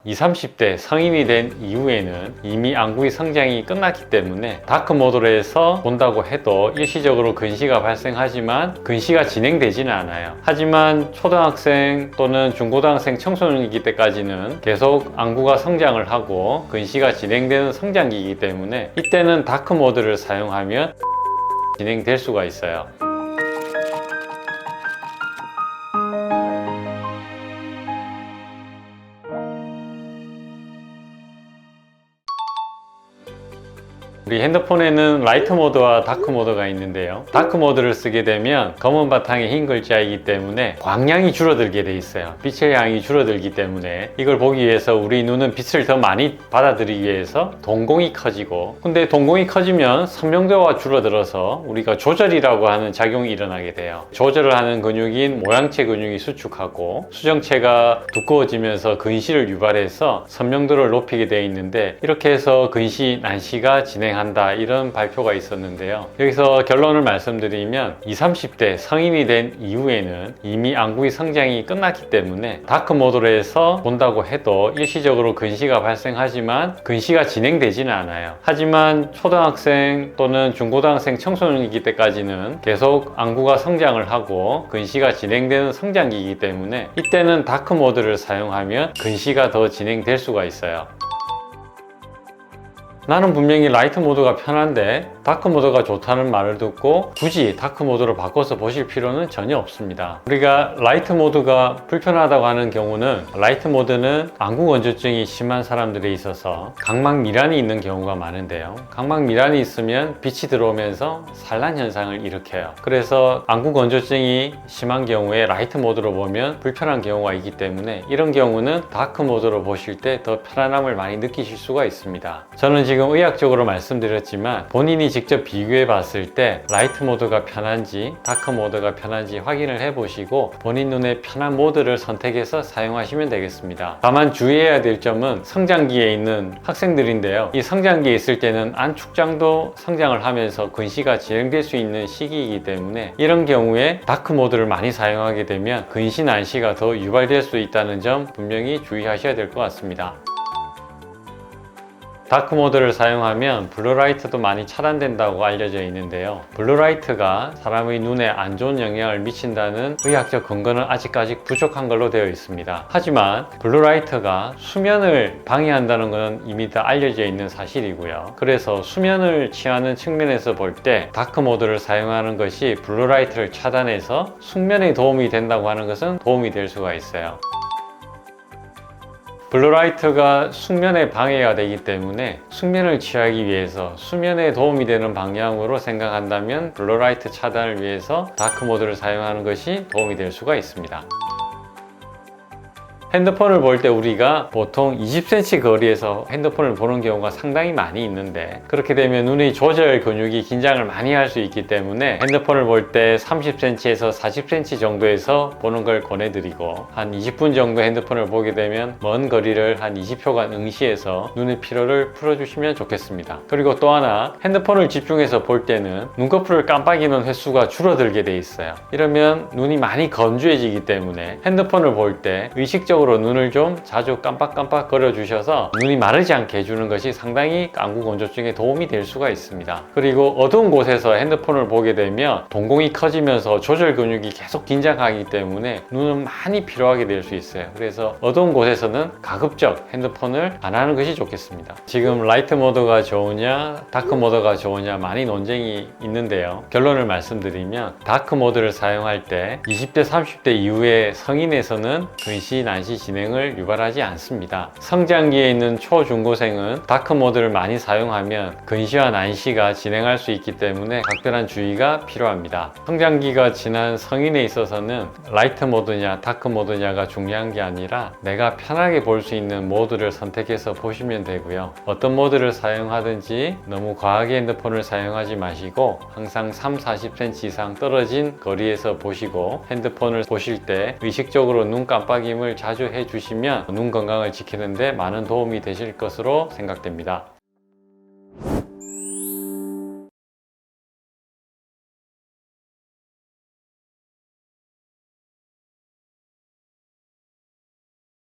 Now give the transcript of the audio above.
20, 30대 성인이 된 이후에는 이미 안구의 성장이 끝났기 때문에 다크 모드로 해서 본다고 해도 일시적으로 근시가 발생하지만 근시가 진행되지는 않아요. 하지만 초등학생 또는 중고등학생 청소년기 때까지는 계속 안구가 성장을 하고 근시가 진행되는 성장기이기 때문에 이때는 다크 모드를 사용하면 진행될 수가 있어요. 우리 핸드폰에는 라이트 모드와 다크 모드가 있는데요. 다크 모드를 쓰게 되면 검은 바탕에 흰 글자이기 때문에 광량이 줄어들게 돼 있어요. 빛의 양이 줄어들기 때문에 이걸 보기 위해서 우리 눈은 빛을 더 많이 받아들이기 위해서 동공이 커지고, 근데 동공이 커지면 선명도가 줄어들어서 우리가 조절이라고 하는 작용이 일어나게 돼요. 조절을 하는 근육인 모양체 근육이 수축하고 수정체가 두꺼워지면서 근시를 유발해서 선명도를 높이게 되어 있는데, 이렇게 해서 근시, 난시가 진행한다, 이런 발표가 있었는데요. 여기서 결론을 말씀드리면 20, 30대 성인이 된 이후에는 이미 안구의 성장이 끝났기 때문에 다크 모드로 해서 본다고 해도 일시적으로 근시가 발생하지만 근시가 진행되지는 않아요. 하지만 초등학생 또는 중고등학생 청소년기 때까지는 계속 안구가 성장을 하고 근시가 진행되는 성장기이기 때문에 이때는 다크 모드를 사용하면 근시가 더 진행될 수가 있어요. 나는 분명히 라이트 모드가 편한데 다크 모드가 좋다는 말을 듣고 굳이 다크 모드로 바꿔서 보실 필요는 전혀 없습니다. 우리가 라이트 모드가 불편하다고 하는 경우는, 라이트 모드는 안구 건조증이 심한 사람들에 있어서 각막 미란이 있는 경우가 많은데요. 각막 미란이 있으면 빛이 들어오면서 산란 현상을 일으켜요. 그래서 안구 건조증이 심한 경우에 라이트 모드로 보면 불편한 경우가 있기 때문에 이런 경우는 다크 모드로 보실 때 더 편안함을 많이 느끼실 수가 있습니다. 저는 지금 의학적으로 말씀드렸지만 본인이 직접 비교해 봤을 때 라이트 모드가 편한지 다크 모드가 편한지 확인을 해 보시고 본인 눈에 편한 모드를 선택해서 사용하시면 되겠습니다. 다만 주의해야 될 점은 성장기에 있는 학생들인데요. 이 성장기에 있을 때는 안축장도 성장을 하면서 근시가 진행될 수 있는 시기이기 때문에 이런 경우에 다크 모드를 많이 사용하게 되면 근시, 난시가 더 유발될 수 있다는 점 분명히 주의하셔야 될 것 같습니다. 다크 모드를 사용하면 블루라이트도 많이 차단된다고 알려져 있는데요. 블루라이트가 사람의 눈에 안 좋은 영향을 미친다는 의학적 근거는 아직까지 부족한 걸로 되어 있습니다. 하지만 블루라이트가 수면을 방해한다는 것은 이미 다 알려져 있는 사실이고요. 그래서 수면을 취하는 측면에서 볼 때 다크 모드를 사용하는 것이 블루라이트를 차단해서 숙면에 도움이 된다고 하는 것은 도움이 될 수가 있어요. 블루라이트가 숙면에 방해가 되기 때문에 숙면을 취하기 위해서 수면에 도움이 되는 방향으로 생각한다면 블루라이트 차단을 위해서 다크 모드를 사용하는 것이 도움이 될 수가 있습니다. 핸드폰을 볼 때 우리가 보통 20cm 거리에서 핸드폰을 보는 경우가 상당히 많이 있는데, 그렇게 되면 눈의 조절 근육이 긴장을 많이 할 수 있기 때문에 핸드폰을 볼 때 30cm에서 40cm 정도에서 보는 걸 권해드리고, 한 20분 정도 핸드폰을 보게 되면 먼 거리를 한 20초간 응시해서 눈의 피로를 풀어주시면 좋겠습니다. 그리고 또 하나, 핸드폰을 집중해서 볼 때는 눈꺼풀을 깜빡이는 횟수가 줄어들게 돼 있어요. 이러면 눈이 많이 건조해지기 때문에 핸드폰을 볼 때 의식적으로 눈을 좀 자주 깜빡깜빡 거려 주셔서 눈이 마르지 않게 해주는 것이 상당히 안구 건조증에 도움이 될 수가 있습니다. 그리고 어두운 곳에서 핸드폰을 보게 되면 동공이 커지면서 조절 근육이 계속 긴장하기 때문에 눈은 많이 피로하게 될 수 있어요. 그래서 어두운 곳에서는 가급적 핸드폰을 안 하는 것이 좋겠습니다. 지금 라이트 모드가 좋으냐 다크 모드가 좋으냐 많이 논쟁이 있는데요. 결론을 말씀드리면 다크 모드를 사용할 때 20대 30대 이후에 성인에서는 근시, 난시 진행을 유발하지 않습니다. 성장기에 있는 초중고생은 다크 모드를 많이 사용하면 근시와 난시가 진행할 수 있기 때문에 각별한 주의가 필요합니다. 성장기가 지난 성인에 있어서는 라이트 모드냐 다크 모드냐가 중요한 게 아니라 내가 편하게 볼 수 있는 모드를 선택해서 보시면 되고요. 어떤 모드를 사용하든지 너무 과하게 핸드폰을 사용하지 마시고 항상 30-40cm 이상 떨어진 거리에서 보시고, 핸드폰을 보실 때 의식적으로 눈 깜빡임을 자주 해주시면 눈 건강을 지키는 데 많은 도움이 되실 것으로 생각됩니다.